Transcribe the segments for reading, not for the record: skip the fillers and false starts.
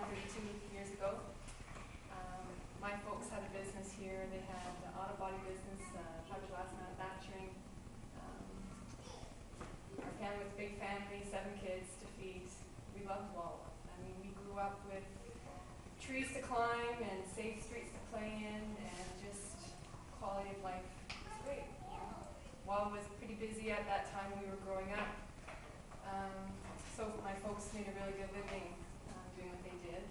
on 32 years ago. My folks had a business here. They had an auto body business, fiberglass manufacturing. Our family was a big family, 7 kids to feed. We loved Wawa. I mean, we grew up with trees to climb and safe streets to play in, and just quality of life was great. Wawa was pretty busy at that time when we were growing up. So my folks made a really good living doing what they did.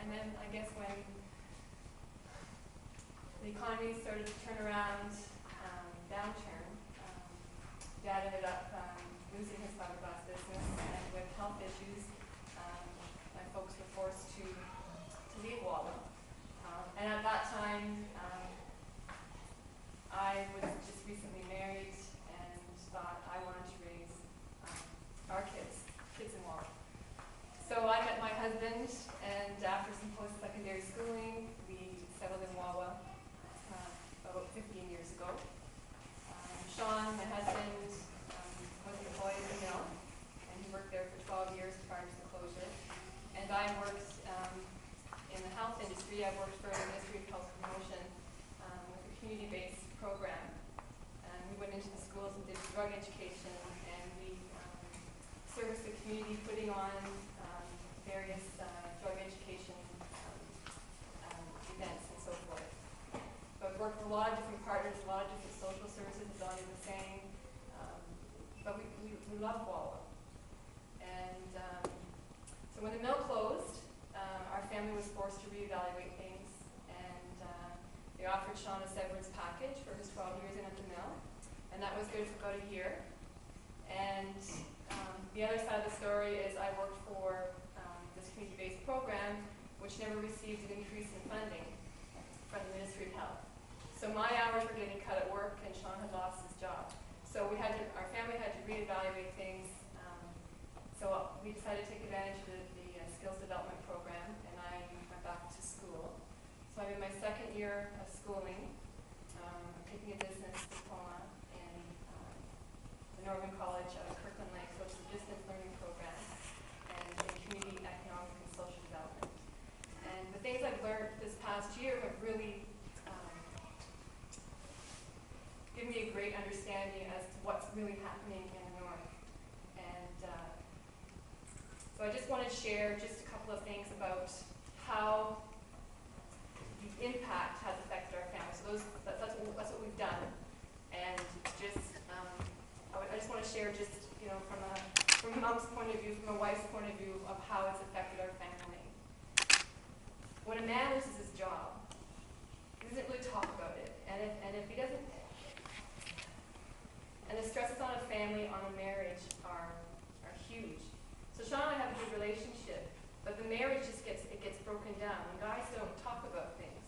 And then I guess when the economy started to turn around, downturn, Dad ended up losing his fiberglass business, and with health issues, my folks were forced to leave Wawa. And at that time, I was just recently married and thought I wanted to raise our kids in Wawa. So I met my husband, and after some post-secondary schooling, we settled in Wawa about 15 years ago. Sean, my husband, was employed at the mill, and he worked there for 12 years prior to the closure. And I worked in the health industry. I worked for the Ministry of Health Promotion with a community-based program. And we went into the schools and did drug education, and we serviced the community, putting on various drug education events and so forth. But worked with a lot of different partners, a lot of different social services, as Donnie was saying. But we love Wawa. And so when the mill closed, our family was forced to reevaluate things, and they offered Sean a severance package for his 12 years in at the mill, and that was good for about a year. And the other side of the story is I worked for this community-based program, which never received an increase in funding from the Ministry of Health. So my hours were getting cut at work, and Sean had lost his job. So our family had to reevaluate things. So we decided to take advantage of the skills development program, and I went back to school. So I'm in my 2nd year of schooling. I'm taking a business diploma in the Northern College of Kirkland Lake, so it's a distance learning program, and in community economic and social development. And the things I've learned this past year have really given me a great understanding as to what's really happening in the North. And so I just want to share just a couple of things about how the impact has affected our family. So that's what we've done. And just I just want to share just from a mom's point of view, from a wife's point of view, of how it's affected our family. When a man loses his job, he doesn't really talk about it, and if he doesn't, and the stresses on a family, on a marriage, are huge. So Sean and I have a good relationship, but the marriage just gets broken down. And guys don't talk about things,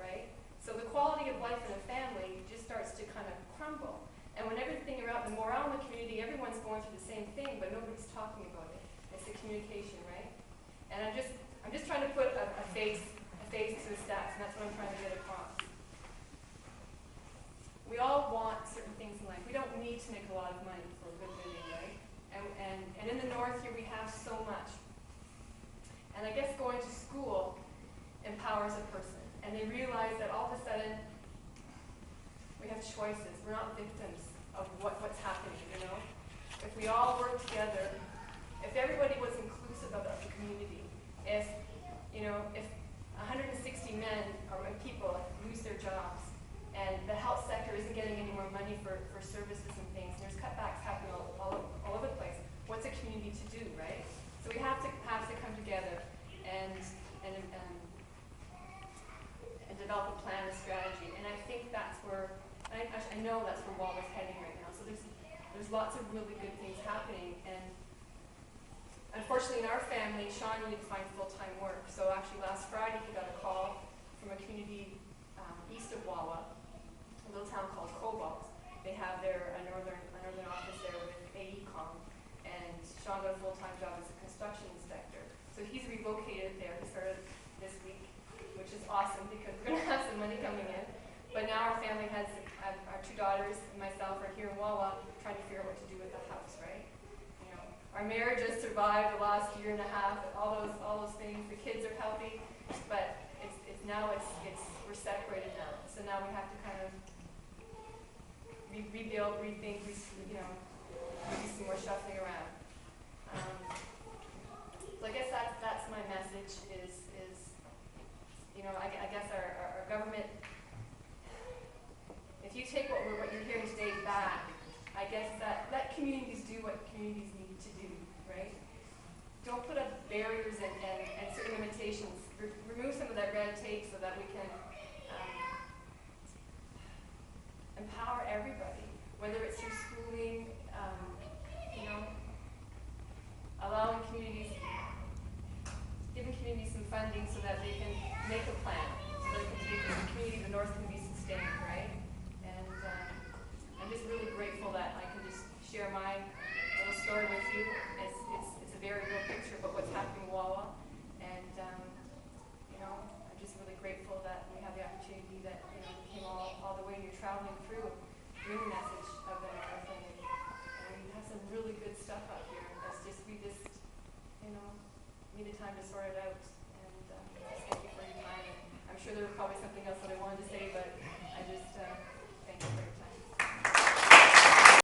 right? So the quality of life in a family just starts to kind of crumble. And when everything around the morale in the community, everyone's going through the same thing, but nobody's talking about it. It's the communication, right? And I'm just trying to put a face to the stats, and that's what I'm trying to get across. We all want certain things in life. We don't need to make a lot of money for a good living, right? And in the North here, we have so much. And I guess going to school empowers a person. And they realize that all of a sudden, we have choices. We're not victims of what's happening, If we all work together, if everybody was inclusive of the community, if 160 men or people lose their jobs, and the health sector isn't getting any more money for services and things, and there's cutbacks happening all over the place, what's a community to do, right? So we have to come together and develop a plan, a strategy, and I think that's where, I know that's where Wawa's heading right now. So there's lots of really good things happening, and unfortunately in our family, Sean needed to find full-time work. So actually last Friday he got a call from a community east of Wawa, a little town called Cobalt. They have a northern office there with AECOM, and Sean got a full-time job as a construction inspector. So he's relocated there. He started this week, which is awesome because we're going to have some money coming in. But now our family has, our 2 daughters and myself are here in Wawa trying to figure out what to do with the house, right? our marriage has survived the last year and a half, all those things. The kids are healthy, but we're separated now. So now we have to kind of rebuild, rethink, do some more shuffling around. So I guess that's my message is I guess our government, if you take what you're hearing today back, I guess that let communities do what communities need to do, right? Don't put up barriers and certain limitations. Remove some of that red tape so that we can empower everybody, whether it's through schooling, allowing communities, giving communities some funding so that they can make a plan, so that the community of the North can be sustained, right? And I'm just really grateful that I can just share my little story with you. It's a very real picture of what's happening in Wawa, and I'm just really grateful that we have the opportunity that we came all the way and you're traveling through and bring the message of the North, and we have some really good stuff out here. We just need a time to sort it out, and just thank you for your time. And I'm sure there was probably something else that I wanted to say, but I just